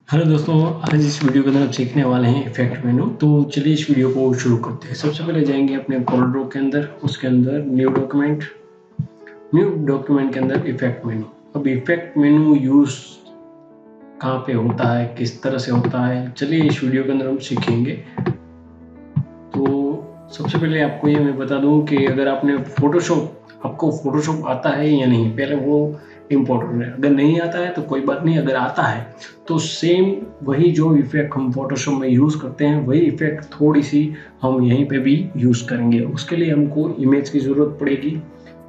Hello दोस्तों, आज इस वीडियो के अंदर हम सीखने वाले हैं इफेक्ट मेनू। तो चलिए इस वीडियो को शुरू करते हैं। सबसे पहले जाएंगे अपने कोलोड्रो के अंदर, उसके अंदर न्यू डॉक्यूमेंट के अंदर इफेक्ट मेनू। अब इफेक्ट मेनू यूज कहाँ पे होता है, किस तरह से होता है, चलिए इस वीडियो के अंदर हम सीखेंगे। तो सबसे पहले आपको ये मैं बता दूं कि अगर आपको फोटोशॉप आता है या नहीं, पहले वो इम्पोर्टेंट है। अगर नहीं आता है तो कोई बात नहीं, अगर आता है तो सेम वही जो इफेक्ट हम फोटोशॉप में यूज़ करते हैं वही इफेक्ट थोड़ी सी हम यहीं पे भी यूज़ करेंगे। उसके लिए हमको इमेज की ज़रूरत पड़ेगी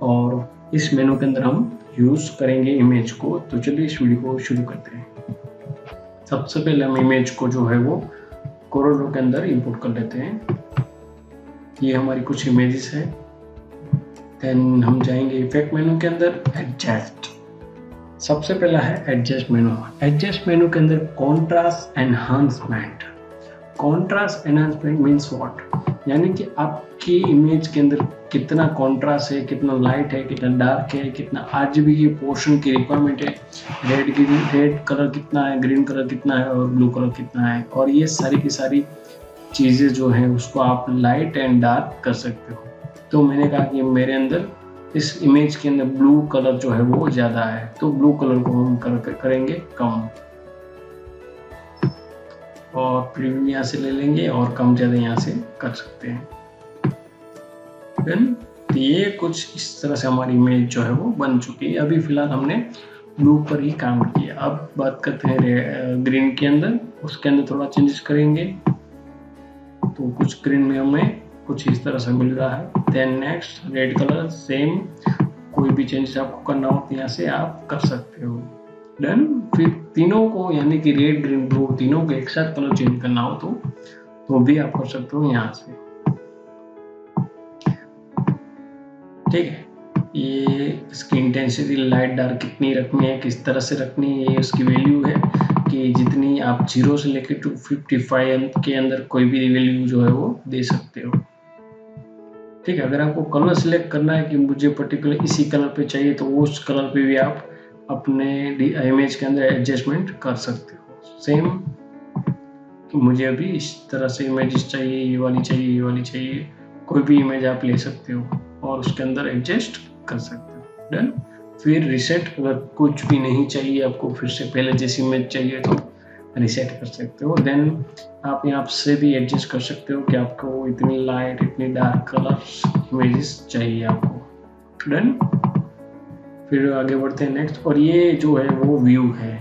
और इस मेनू के अंदर हम यूज़ करेंगे इमेज को। तो चलिए इस वीडियो को शुरू करते हैं। सबसे पहले हम इमेज को जो है वो कोरोडो के अंदर इंपोर्ट कर लेते हैं। ये हमारी कुछ इमेजेस हैं। देन हम जाएंगे इफेक्ट मेनू के अंदर, एडजस्ट। सबसे पहला है एडजस्ट मेनू। एडजस्ट मेनू के अंदर contrast enhancement. Contrast enhancement means what, यानी कि आपकी इमेज के अंदर कितना कॉन्ट्रास्ट है, कितना लाइट है, कितना डार्क है, कितना आरजीबी की पोर्शन की रिक्वायरमेंट है, रेड कलर कितना है, ग्रीन कलर कितना है और ब्लू कलर कितना है। और ये सारी की सारी चीज़ें जो हैं उसको आप लाइट एंड डार्क कर सकते हो। तो मैंने कहा कि मेरे अंदर इस इमेज के अंदर ब्लू कलर जो है वो ज़्यादा है, तो ब्लू कलर को हम करेंगे कम और प्रीव्यू यहाँ से ले लेंगे और कम ज़्यादा यहाँ से कर सकते हैं। देन ये कुछ इस तरह से हमारी इमेज जो है वो बन चुकी है। अभी फिलहाल हमने ब्लू पर ही काम किया। अब बात करते हैं ग्रीन के अंदर, उसके अंदर थोड़ा चेंजेस करेंगे। तो कुछ ग्रीन में हमें कुछ इस तरह से मिल रहा है। Then next red colour, same कोई भी चेंजेस आपको करना हो तो यहाँ से आप कर सकते हो। देन फिर तीनों को यानी कि रेड ग्रीन ब्लू तीनों को एक साथ कलर चेंज करना हो तो भी आप कर सकते हो यहाँ से। ठीक है, ये इसकी इंटेंसिटी लाइट डार्क कितनी रखनी है, किस तरह से रखनी है, ये उसकी वैल्यू है कि जितनी आप 0 से लेकर 255 के अंदर कोई भी वैल्यू जो है वो दे सकते हो। ठीक है, अगर आपको कलर सिलेक्ट करना है कि मुझे पर्टिकुलर इसी कलर पे चाहिए तो उस कलर पे भी आप अपने इमेज के अंदर एडजस्टमेंट कर सकते हो। सेम कि मुझे अभी इस तरह से इमेजेस चाहिए, ये वाली चाहिए, ये वाली चाहिए, कोई भी इमेज आप ले सकते हो और उसके अंदर एडजस्ट कर सकते हो। डन। फिर रिसेट, अगर कुछ भी नहीं चाहिए आपको, फिर से पहले जैसी इमेज चाहिए तो रिसेट कर सकते हो। देन आप यहाँ से भी एडजस्ट कर सकते हो कि आपको इतनी लाइट, इतनी डार्क कलर्स इमेजेस चाहिए आपको। डन। फिर आगे बढ़ते हैं नेक्स्ट। और ये जो है वो व्यू है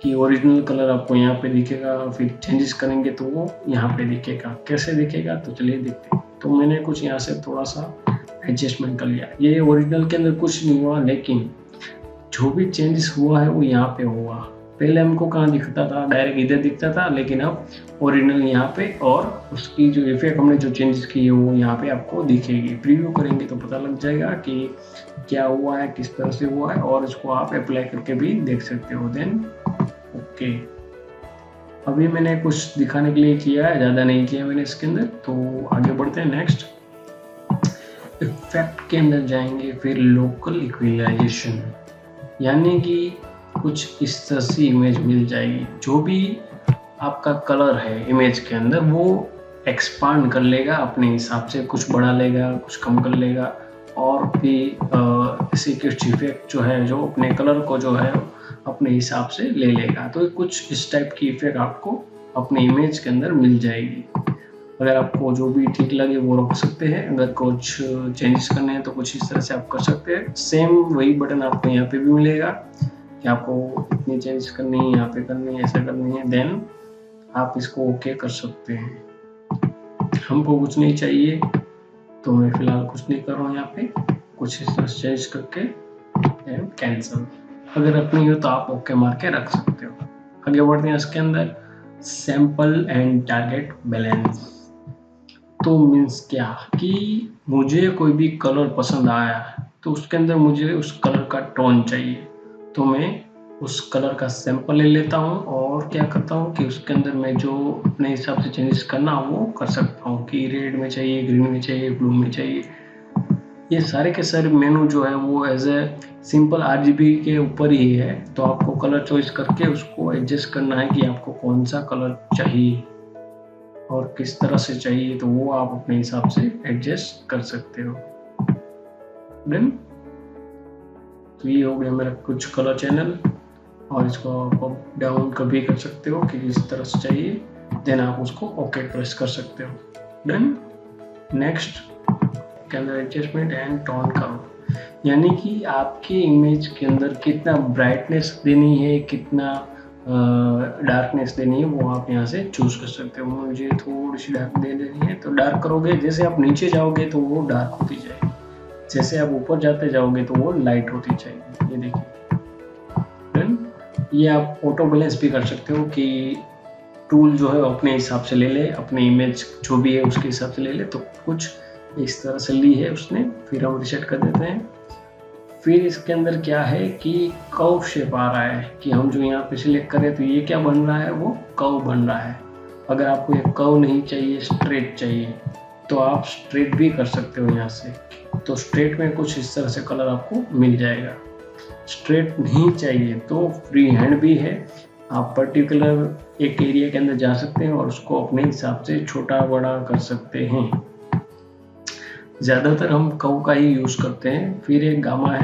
कि ओरिजिनल कलर आपको यहाँ पे दिखेगा, फिर चेंजेस करेंगे तो वो यहाँ पे दिखेगा। कैसे दिखेगा तो चलिए देखते हैं। तो मैंने कुछ यहाँ से थोड़ा सा एडजस्टमेंट कर लिया। ये ओरिजिनल के अंदर कुछ नहीं हुआ, लेकिन जो भी चेंजेस हुआ है वो यहाँ पे हुआ। पहले हमको कहाँ दिखता था, डायरेक्ट इधर दिखता था, लेकिन अब ओरिजिनल यहाँ पे और उसकी जो इफेक्ट हमने जो चेंजेस किए वो यहाँ पे आपको दिखेगी। प्रीव्यू करेंगे तो पता लग जाएगा कि क्या हुआ है, किस तरह से हुआ है, और इसको आप अप्लाई करके भी देख सकते हो। देन ओके, अभी मैंने कुछ दिखाने के लिए किया है, ज़्यादा नहीं किया मैंने इसके अंदर। तो आगे बढ़ते हैं नेक्स्ट। इफेक्ट के अंदर जाएंगे, फिर लोकल इक्विलाइजेशन, यानी कि कुछ इस तरह से इमेज मिल जाएगी। जो भी आपका कलर है इमेज के अंदर वो एक्सपांड कर लेगा अपने हिसाब से, कुछ बढ़ा लेगा, कुछ कम कर लेगा, और भी इसी कुछ इफेक्ट जो है जो अपने कलर को जो है अपने हिसाब से ले लेगा। तो कुछ इस टाइप की इफेक्ट आपको अपने इमेज के अंदर मिल जाएगी। अगर आपको जो भी ठीक लगे वो रख सकते हैं, अगर कुछ चेंजेस करने हैं तो कुछ इस तरह से आप कर सकते हैं। सेम वही बटन आपको यहाँ पे भी मिलेगा कि आपको इतनी चेंजेस करनी है, यहाँ पे करनी है, ऐसा करनी है। देन आप इसको ओके कर सकते हैं। हमको कुछ नहीं चाहिए तो मैं फिलहाल कुछ नहीं कर रहा हूँ, यहाँ पे कुछ इस तरह से चेंज करके कैंसिल। अगर अपनी हो तो आप ओके मार के रख सकते हो। आगे बढ़ते हैं इसके अंदर, सैंपल एंड टारगेट बैलेंस। तो मीन्स क्या कि मुझे कोई भी कलर पसंद आया तो उसके अंदर मुझे उस कलर का टोन चाहिए, तो मैं उस कलर का सैंपल ले लेता हूँ और क्या करता हूँ कि उसके अंदर मैं जो अपने हिसाब से चेंजेस करना वो कर सकता हूँ कि रेड में चाहिए, ग्रीन में चाहिए, ब्लू में चाहिए। ये सारे के सारे मेनू जो है वो एज ए सिंपल RGB के ऊपर ही है, तो आपको कलर चॉइस करके उसको एडजस्ट करना है कि आपको कौन सा कलर चाहिए और किस तरह से चाहिए, तो वो आप अपने हिसाब से एडजस्ट कर सकते हो। देन तो ये हो गया मेरा कुछ कलर चैनल, और इसको आप अप डाउन कभी कर सकते हो कि किस तरह से चाहिए, देन आप उसको ओके प्रेस कर सकते हो। देन नेक्स्ट के अंदर एडजस्टमेंट एंड टोन करो, यानी कि आपके इमेज के अंदर कितना ब्राइटनेस देनी है, कितना डार्कनेस देनी है, वो आप यहाँ से चूज कर सकते हो। मुझे थोड़ी सी डार्क दे देनी है, तो डार्क करोगे, जैसे आप नीचे जाओगे तो वो डार्क होती जाएगी, जैसे आप ऊपर जाते जाओगे तो वो लाइट होती जाएगी। ये देखिए, देन ये आप ऑटो बैलेंस भी कर सकते हो कि टूल जो है अपने हिसाब से ले ले, अपनी इमेज जो भी है उसके हिसाब से ले ले, तो कुछ इस तरह से ली है उसने, फिर हम रिसेट कर देते हैं। फिर इसके अंदर क्या है कि कर्व शेप आ रहा है, कि हम जो यहाँ पे सिलेक्ट करें तो ये क्या बन रहा है, वो कर्व बन रहा है। अगर आपको ये कर्व नहीं चाहिए, स्ट्रेट चाहिए, तो आप स्ट्रेट भी कर सकते हो यहाँ से। तो स्ट्रेट में कुछ इस तरह से कलर आपको मिल जाएगा। स्ट्रेट नहीं चाहिए तो फ्री हैंड भी है, आप पर्टिकुलर एक एरिया के अंदर जा सकते हैं और उसको अपने हिसाब से छोटा बड़ा कर सकते हैं। ज़्यादातर हम कर्व का ही यूज़ करते हैं। फिर एक गामा है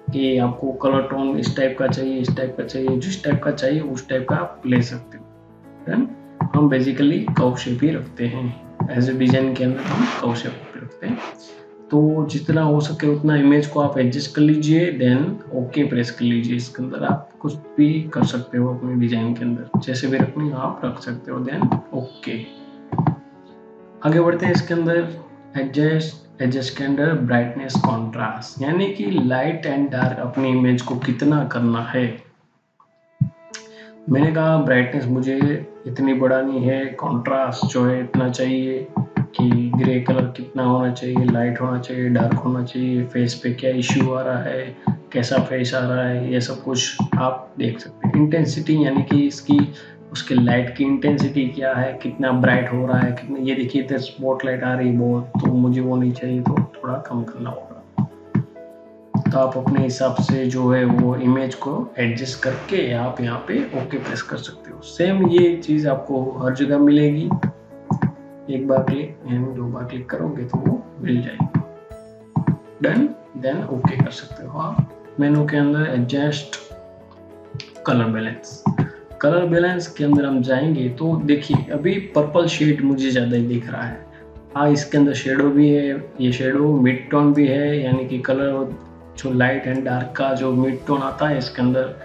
कि आपको कलर टोन इस टाइप का चाहिए, इस टाइप का चाहिए, जिस टाइप का चाहिए उस टाइप का आप ले सकते हो। देन हम बेसिकली कर्व शेप ही रखते हैं, एज ए डिजाइन के अंदर हम कर्व शेप रखते हैं। तो जितना हो सके उतना इमेज को आप एडजस्ट कर लीजिए, देन ओके प्रेस कर लीजिए। इसके अंदर आप कुछ भी कर सकते हो अपने डिजाइन के अंदर, जैसे भी रखनी आप रख सकते हो, देन ओके। आगे बढ़ते हैं। इसके अंदर एडजस्ट के अंदर ब्राइटनेस कॉन्ट्रास्ट, यानी कि लाइट एंड डार्क अपनी इमेज को कितना करना है। मैंने कहा ब्राइटनेस मुझे इतनी बढ़ानी है, कॉन्ट्रास्ट जो है इतना चाहिए, कि ग्रे कलर कितना होना चाहिए, लाइट होना चाहिए, डार्क होना चाहिए, फेस पे क्या इश्यू आ रहा है, कैसा फेस आ रहा है, ये सब कुछ आप देख सकते हैं। इंटेंसिटी यानी कि इसकी उसके लाइट की इंटेंसिटी क्या है, कितना ब्राइट हो रहा है, कितना, ये देखिए इधर स्पॉट लाइट आ रही है बहुत, तो मुझे वो नहीं चाहिए, तो थोड़ा कम करना होगा। तो आप अपने हिसाब से जो है वो इमेज को एडजस्ट करके आप यहाँ पे ओके प्रेस कर सकते हो। सेम ये चीज़ आपको हर जगह मिलेगी, एक बार क्लिक एंड 2 बार क्लिक करोगे तो वो मिल जाएगी। डन, देन ओके कर सकते हो आप। मेनू के अंदर adjust colour balance, colour balance के अंदर हम जाएंगे तो देखिए अभी पर्पल शेड मुझे ज़्यादा ही दिख रहा है। हाँ, इसके अंदर शेडो भी है, ये शेडो मिड टोन भी है, यानी कि कलर जो लाइट एंड डार्क का जो मिड टोन आता है, इसके अंदर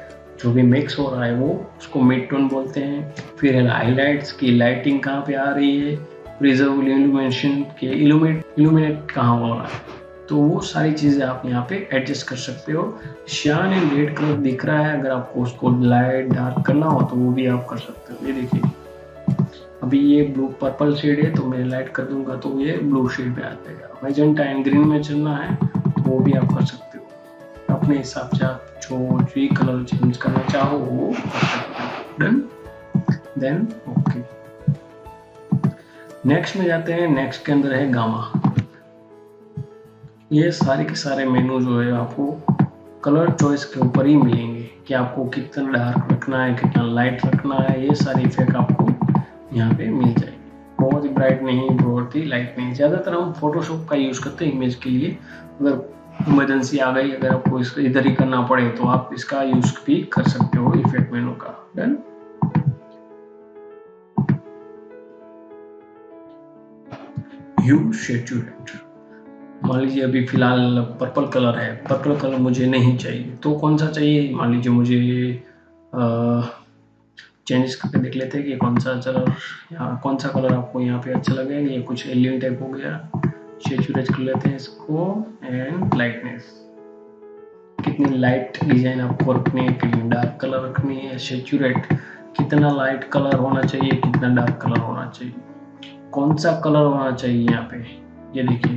जो भी मिक्स हो रहा है वो उसको मिड टोन बोलते हैं। फिर है हाईलाइट्स की लाइटिंग कहाँ पे आ रही है, प्रिजर्व इल्यूमिनेशन के इल्यूमिनेट कहाँ हो रहा है, तो वो सारी चीज़ें आप यहाँ पे एडजस्ट कर सकते हो। श्यान एंड रेड कलर दिख रहा है, अगर आपको उसको लाइट डार्क करना हो तो वो भी आप कर सकते हो। ये देखिए अभी ये ब्लू पर्पल शेड है, तो मैं लाइट कर दूंगा तो ये ब्लू शेड में आ जाएगा। मैजेंटा एंड ग्रीन में चलना है तो वो भी आप कर सकते हो अपने हिसाब से, आप जो भी कलर चेंज करना चाहो वो कर सकते हो। Done, then okay. नेक्स्ट में जाते हैं। नेक्स्ट के अंदर है गामा। ये सारे के सारे मेनू जो है आपको कलर चॉइस के ऊपर ही मिलेंगे, कि आपको कितना डार्क रखना है, कितना लाइट रखना है, ये सारी इफेक्ट आपको यहाँ पे मिल जाएगी। बहुत ही ब्राइट नहीं, बहुत ही लाइट नहीं। ज़्यादातर हम फोटोशॉप का यूज़ करते हैं इमेज के लिए, अगर इमरजेंसी आ गई, अगर आपको इसको इधर ही करना पड़े तो आप इसका यूज़ भी कर सकते हो, इफेक्ट मेनू का। डन, ह्यू सैचुरेट, मान लीजिए अभी फिलहाल पर्पल कलर है, पर्पल कलर मुझे नहीं चाहिए, तो कौन सा चाहिए, मान लीजिए मुझे चेंज करके देख लेते हैं कि कौन सा कलर, यहाँ कौन सा कलर आपको यहाँ पे अच्छा लगेगा। ये कुछ एलियन टाइप हो गया, सैचुरेट कर लेते हैं इसको, एंड लाइटनेस, कितनी लाइट डिजाइन आपको रखनी है, कितनी डार्क कलर रखनी है, सैचुरेट कितना लाइट कलर होना चाहिए, कितना डार्क कलर होना चाहिए, कौन सा कलर होना चाहिए यहाँ पे। ये देखिए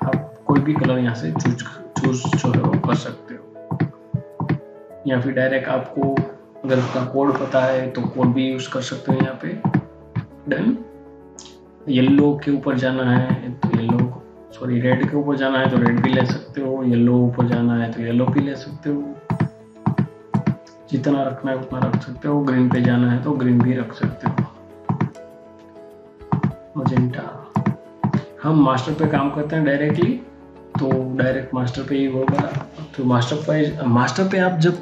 आप कोई भी कलर यहाँ से चूज जो है वो कर सकते हो, या फिर डायरेक्ट आपको अगर उसका कोड पता है तो कोड भी यूज कर सकते हो यहाँ पे। डन, येलो के ऊपर जाना है तो येलो सॉरी रेड के ऊपर जाना है तो रेड भी ले सकते हो, येलो ऊपर जाना है तो येलो भी ले सकते हो, जितना रखना है उतना रख सकते हो, ग्रीन पे जाना है तो ग्रीन भी रख सकते हो। मजेंटा, हम मास्टर पे काम करते हैं डायरेक्टली, तो डायरेक्ट मास्टर पे ही होगा। तो मास्टर पे आप जब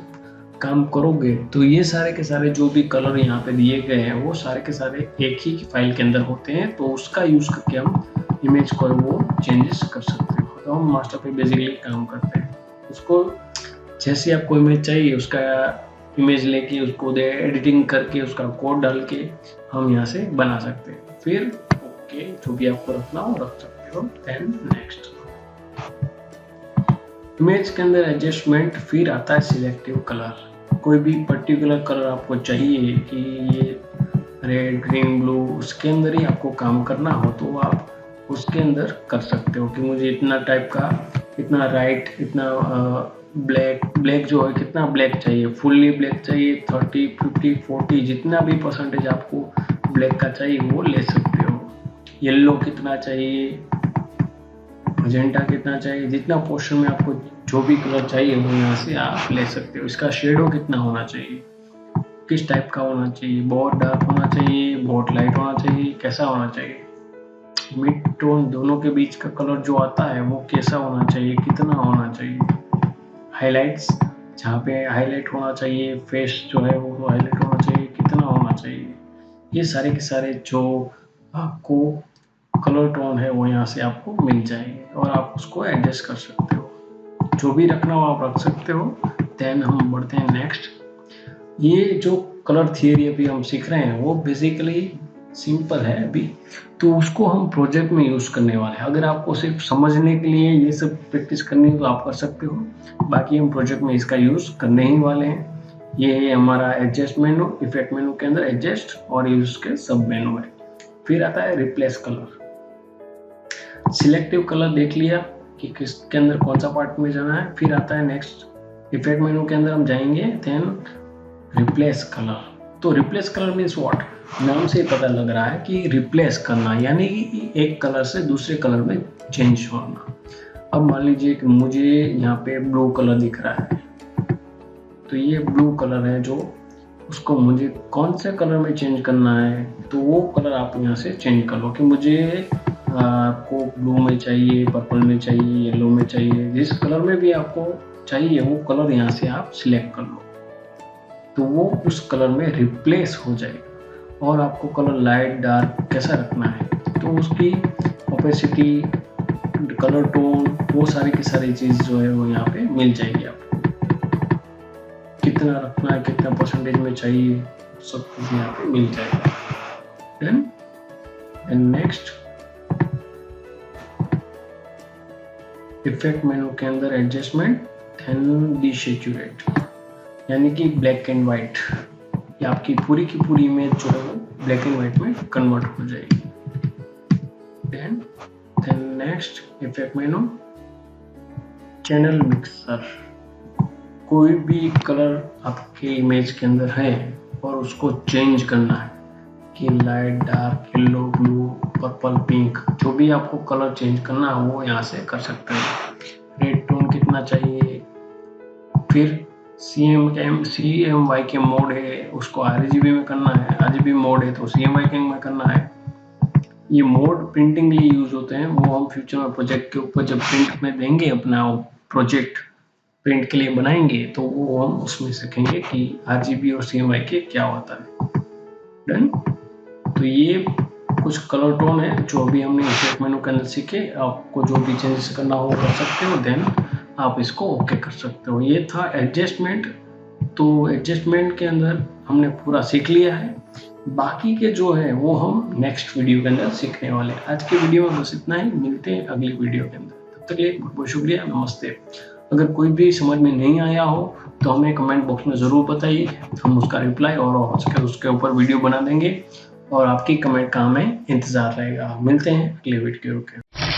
काम करोगे तो ये सारे के सारे जो भी कलर यहाँ पे दिए गए हैं वो सारे के सारे एक ही फाइल के अंदर होते हैं, तो उसका यूज करके हम इमेज को वो चेंजेस कर सकते हो। तो हम मास्टर पे बेसिकली काम करते हैं, उसको जैसे आपको इमेज चाहिए उसका इमेज लेके उसको एडिटिंग करके उसका कोड डाल के हम यहाँ से बना सकते हैं। फिर ओके, जो भी आपको रखना हो रख सकते हो। देन नेक्स्ट इमेज के अंदर एडजस्टमेंट, फिर आता है सिलेक्टिव कलर। कोई भी पर्टिकुलर कलर आपको चाहिए कि ये रेड ग्रीन ब्लू उसके अंदर ही आपको काम करना हो तो आप उसके अंदर कर सकते हो कि मुझे इतना टाइप का, इतना राइट, इतना ब्लैक जो है कितना ब्लैक चाहिए, फुल्ली ब्लैक चाहिए, 30 50 40 जितना भी परसेंटेज आपको ब्लैक का चाहिए वो ले सकते हो। येलो कितना चाहिए, मजेंटा कितना चाहिए, जितना पोर्शन में आपको जो भी कलर चाहिए वो यहाँ से आप ले सकते हो। इसका शेडो कितना होना चाहिए, किस टाइप का होना चाहिए, बहुत डार्क होना चाहिए, बहुत लाइट होना चाहिए, कैसा होना चाहिए, मिड टोन दोनों के बीच का कलर जो आता है वो कैसा होना चाहिए, कितना होना चाहिए, हाईलाइट्स जहाँ पे हाईलाइट होना चाहिए, फेस जो है वो हाईलाइट होना चाहिए, कितना होना चाहिए, ये सारे के सारे जो आपको कलर टोन है वो यहाँ से आपको मिल जाएंगे और आप उसको एडजस्ट कर सकते हो। जो भी रखना हो आप रख सकते हो। देन हम बढ़ते हैं नेक्स्ट। ये जो कलर थियरी अभी हम सीख रहे हैं वो बेसिकली सिंपल है अभी, तो उसको हम प्रोजेक्ट में यूज करने वाले हैं। अगर आपको सिर्फ समझने के लिए ये सब प्रैक्टिस करनी हो तो आप कर सकते हो, बाकी हम प्रोजेक्ट में इसका यूज करने ही वाले हैं। ये है हमारा एडजस्ट मेनू, इफेक्ट मेनू के अंदर एडजस्ट और ये उसके सब मेनू है। फिर आता है रिप्लेस कलर। सिलेक्टिव कलर देख लिया कि किसके अंदर कौन सा पार्ट में जाना है। फिर आता है नेक्स्ट इफेक्ट मेनू के अंदर हम जाएंगे, देन रिप्लेस कलर। तो रिप्लेस कलर मीन्स व्हाट, नाम से पता लग रहा है कि रिप्लेस करना, यानी कि एक कलर से दूसरे कलर में चेंज होना। अब मान लीजिए कि मुझे यहाँ पे ब्लू कलर दिख रहा है, तो ये ब्लू कलर है जो उसको मुझे कौन से कलर में चेंज करना है, तो वो कलर आप यहाँ से चेंज कर लो कि मुझे आपको ब्लू में चाहिए, पर्पल में चाहिए, येलो में चाहिए, जिस कलर में भी आपको चाहिए वो कलर यहाँ से आप सिलेक्ट कर लो, तो वो उस कलर में रिप्लेस हो जाएगा। और आपको कलर लाइट डार्क कैसा रखना है तो उसकी ओपेसिटी, कलर टोन, वो सारी की सारी चीज़ जो है वो यहाँ पे मिल जाएगी आपको। कितना रखना है, कितना परसेंटेज में चाहिए, सब कुछ यहाँ पे मिल जाएगा। देन नेक्स्ट इफेक्ट मेनू के अंदर एडजस्टमेंट, देन डिसेचुरेट, यानी कि ब्लैक एंड व्हाइट, ये आपकी पूरी की पूरी इमेज जो है वो ब्लैक एंड व्हाइट में कन्वर्ट हो जाएगी। Then next effect menu, channel mixer. कोई भी कलर आपके इमेज के अंदर है और उसको चेंज करना है कि light dark, yellow blue, purple pink, जो भी आपको कलर चेंज करना है वो यहाँ से कर सकते हैं। रेड टोन कितना चाहिए, फिर CMYK मोड है उसको RGB में करना है, RGB मोड है तो CMYK में करना है। ये मोड प्रिंटिंग के लिए यूज होते हैं, वो हम फ्यूचर में प्रोजेक्ट के ऊपर जब प्रिंट में देंगे, अपना प्रोजेक्ट प्रिंट के लिए बनाएंगे तो वो हम उसमें सीखेंगे कि RGB और CMYK क्या होता है। डन। तो ये कुछ कलर टोन है जो अभी हमने इफेक्ट मेनू के अंदर सीखे। आपको जो भी चेंजेस करना हो कर सकते हो, देन आप इसको ओके कर सकते हो। ये था एडजस्टमेंट। तो एडजस्टमेंट के अंदर हमने पूरा सीख लिया है, बाकी के जो है वो हम नेक्स्ट वीडियो के अंदर सीखने वाले हैं। आज के वीडियो में बस इतना ही, मिलते हैं अगली वीडियो के अंदर। तब तक के लिए बहुत बहुत शुक्रिया, नमस्ते। अगर कोई भी समझ में नहीं आया हो तो हमें कमेंट बॉक्स में ज़रूर बताइए, हम उसका रिप्लाई और उसके ऊपर वीडियो बना देंगे और आपकी कमेंट का हमें इंतज़ार रहेगा। मिलते हैं अगले वीडियो के।